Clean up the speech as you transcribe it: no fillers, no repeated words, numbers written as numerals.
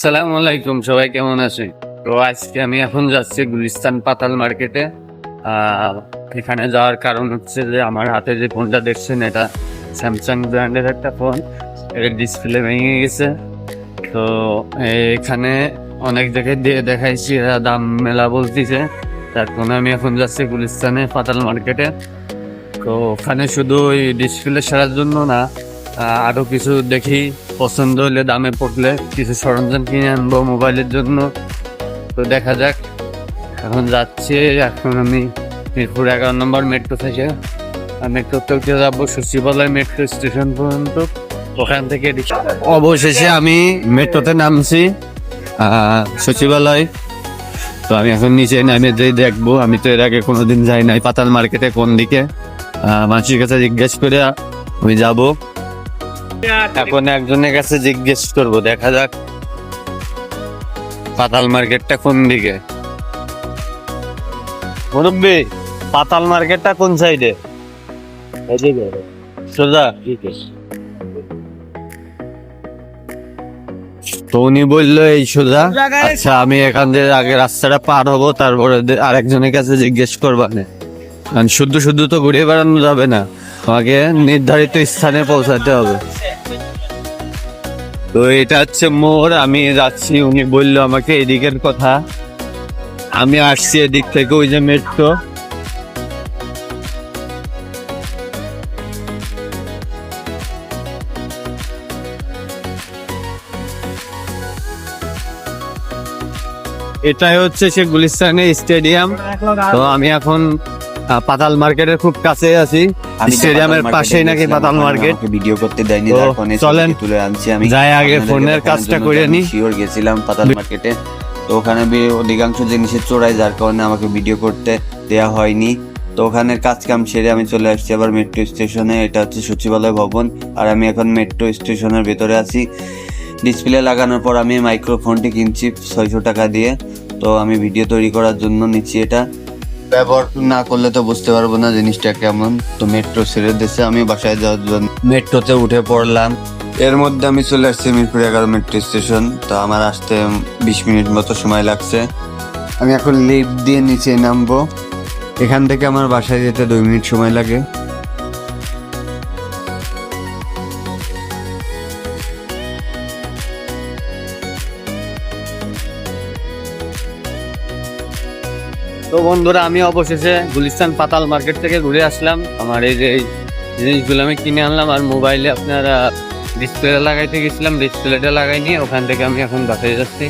আসসালামু আলাইকুম, সবাই কেমন আছেন? তো আজকে আমি এখন যাচ্ছি গুলিস্তান পাতাল মার্কেটে। এখানে যাওয়ার কারণ হচ্ছে যে আমার হাতে যে ফোনটা দেখছেন এটা স্যামসাং ব্র্যান্ডের একটা ফোন, এর ডিসপ্লে ভেঙে গেছে। তো এখানে অনেক জায়গায় দিয়ে দেখাইছি, এরা দাম মেলা বলতেছে। তার জন্য আমি এখন যাচ্ছি গুলিস্তানে পাতাল মার্কেটে। তো ওখানে শুধু ওই ডিসপ্লে সারার জন্য না, আরো কিছু দেখি, পছন্দ হলে দামে পড়লে কিছু সরঞ্জাম কিনে আনবো মোবাইলের জন্য। তো দেখা যাক, এখন যাচ্ছি। এখন আমি মিরপুর 11 নম্বর মেট্রো থেকে মেট্রোতে উঠে যাবো সচিবালয় মেট্রো স্টেশন পর্যন্ত। ওখান থেকে অবশেষে আমি মেট্রোতে নামছি সচিবালয়। তো আমি এখন নিচে নামে যেই দেখবো, আমি তো এর আগে কোনোদিন যাই নাই পাতাল মার্কেটে কোন দিকে। মানুষের কাছে জিজ্ঞেস করে আমি যাবো। এখন একজনের কাছে জিজ্ঞেস করবো, দেখা যাক পাতাল মার্কেটটা কোন দিকে। মুরব্বি, পাতাল মার্কেটটা কোন সাইডে? সোজা? তো উনি বললো এই সোজা। আচ্ছা, আমি এখান থেকে আগে রাস্তাটা পার হবো, তারপরে আরেকজনের কাছে জিজ্ঞেস করবানে। শুধু শুধু তো ঘুরে বেড়ানো যাবে না, আমাকে নির্ধারিত স্থানে পৌঁছাতে হবে। তো এটা হচ্ছে মোড়, আমি যাচ্ছি। উনি বললো আমাকে এদিকের কথা, আমি আসছি এদিক থেকে। ওই যে মেট্রো, এটাই হচ্ছে সে গুলিস্তানের স্টেডিয়াম। তো আমি এখন পাতাল মার্কেটের খুব কাছে আছি, স্টেডিয়ামের পাশেই নাকি পাতাল মার্কেট। ভিডিও করতে দেয়নি, তার ফোনে চলেন তুলে আনছি। আমি যাই আগে ফোনের কাজটা করে নি। শিওর গেছিলাম পাতাল মার্কেটে, তো ওখানে অধিকাংশ জিনিসের চোরাই, যার কারণে আমাকে ভিডিও করতে দেয়া হয়নি। তো ওখানের কাজ কাম সেরে আমি চলে আসছি আবার মেট্রো স্টেশনে। এটা হচ্ছে সচিবালয় ভবন, আর আমি এখন মেট্রো স্টেশনের ভেতরে আছি। ডিসপ্লে লাগানোর পর আমি মাইক্রোফোনটি কিনছি 600 টাকা দিয়ে। তো আমি ভিডিও তৈরি করার জন্য নিচ্ছি এটা। ব্যবহার না করলে তো বুঝতে পারবো না জিনিসটা কেমন। তো মেট্রো ছেড়ে দিয়েছে, আমি বাসায় যাওয়ার জন্য মেট্রোতে উঠে পড়লাম। এর মধ্যে আমি চলে আসছি মিরপুর 11 মেট্রো স্টেশন। তো আমার আসতে 20 মিনিট মতো সময় লাগছে। আমি এখন লিফট দিয়ে নিচে নামবো। এখান থেকে আমার বাসায় যেতে 2 মিনিট সময় লাগে। তো বন্ধুরা, আমি অবশেষে গুলিস্তান পাতাল মার্কেট থেকে ঘুরে আসলাম। আমার এই যে জিনিসগুলো আমি কিনে আনলাম, আর মোবাইলে আপনারা ডিসপ্লে লাগাইতে গেছিলাম, ডিসপ্লেটা লাগাই নিয়ে ওখান থেকে আমি এখন বাসায় যাচ্ছি।